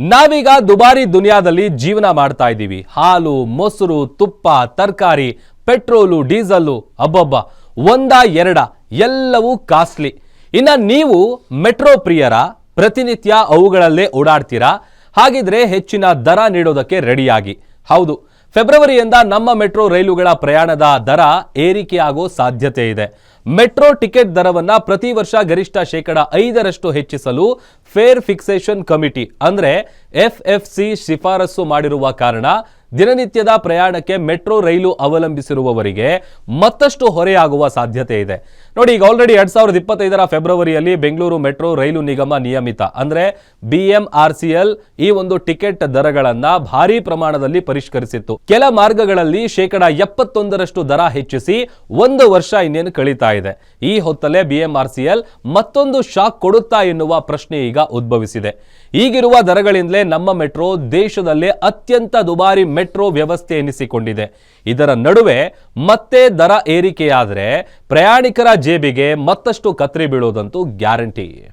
ನಾವೀಗ ದುಬಾರಿ ದುನಿಯಾದಲ್ಲಿ ಜೀವನ ಮಾಡ್ತಾ ಇದ್ದೀವಿ. ಹಾಲು, ಮೊಸರು, ತುಪ್ಪ, ತರಕಾರಿ, ಪೆಟ್ರೋಲು, ಡೀಸೆಲ್, ಅಬ್ಬಬ್ಬ ಒಂದ ಎರಡ ಎಲ್ಲವೂ ಕಾಸ್ಟ್ಲಿ. ಇನ್ನ ನೀವು ಮೆಟ್ರೋ ಪ್ರಿಯರ, ಪ್ರತಿನಿತ್ಯ ಅವುಗಳಲ್ಲೇ ಓಡಾಡ್ತೀರಾ? ಹಾಗಿದ್ರೆ ಹೆಚ್ಚಿನ ದರ ನೀಡೋದಕ್ಕೆ ರೆಡಿಯಾಗಿ. ಹೌದು, ಫೆಬ್ರವರಿಯಿಂದ ನಮ್ಮ ಮೆಟ್ರೋ ರೈಲುಗಳ ಪ್ರಯಾಣದ ದರ ಏರಿಕೆಯಾಗೋ ಸಾಧ್ಯತೆ ಇದೆ. ಮೆಟ್ರೋ ಟಿಕೆಟ್ ದರವನ್ನ ಪ್ರತಿ ವರ್ಷ ಗರಿಷ್ಠ 5% ಹೆಚ್ಚಿಸಲು ಫೇರ್ ಫಿಕ್ಸೇಷನ್ ಕಮಿಟಿ ಅಂದ್ರೆ FFC ಶಿಫಾರಸು ಮಾಡಿರುವ ಕಾರಣ ದಿನನಿತ್ಯದ ಪ್ರಯಾಣಕ್ಕೆ ಮೆಟ್ರೋ ರೈಲು ಅವಲಂಬಿಸಿರುವವರಿಗೆ ಮತ್ತಷ್ಟು ಹೊರೆಯಾಗುವ ಸಾಧ್ಯತೆ ಇದೆ. ನೋಡಿ, ಈಗ ಆಲ್ರೆಡಿ 2025ರ ಫೆಬ್ರವರಿಯಲ್ಲಿ ಬೆಂಗಳೂರು ಮೆಟ್ರೋ ರೈಲು ನಿಗಮ ನಿಯಮಿತ ಅಂದ್ರೆ BMRCL ಈ ಒಂದು ಟಿಕೆಟ್ ದರಗಳನ್ನ ಭಾರಿ ಪ್ರಮಾಣದಲ್ಲಿ ಪರಿಷ್ಕರಿಸಿತ್ತು. ಕೆಲ ಮಾರ್ಗಗಳಲ್ಲಿ 71% ದರ ಹೆಚ್ಚಿಸಿ 1 ವರ್ಷ ಇನ್ನೇನು ಕಳೀತಾ ಇದೆ. ಈ ಹೊತ್ತಲ್ಲೇ BMRCL ಮತ್ತೊಂದು ಶಾಕ್ ಕೊಡುತ್ತಾ ಎನ್ನುವ ಪ್ರಶ್ನೆ ಈಗ ಉದ್ಭವಿಸಿದೆ. ಈಗಿರುವ ದರಗಳಿಂದಲೇ ನಮ್ಮ ಮೆಟ್ರೋ ದೇಶದಲ್ಲೇ ಅತ್ಯಂತ ದುಬಾರಿ ಮೆಟ್ರೋ ವ್ಯವಸ್ಥೆ ಎನಿಸಿಕೊಂಡಿದೆ. ಇದರ ನಡುವೆ ಮತ್ತೆ ದರ ಏರಿಕೆಯಾದರೆ ಪ್ರಯಾಣಿಕರ ಜೇಬಿಗೆ ಮತ್ತಷ್ಟು ಕತ್ರಿ ಬೀಳೋದಂತೂ ಗ್ಯಾರಂಟಿ.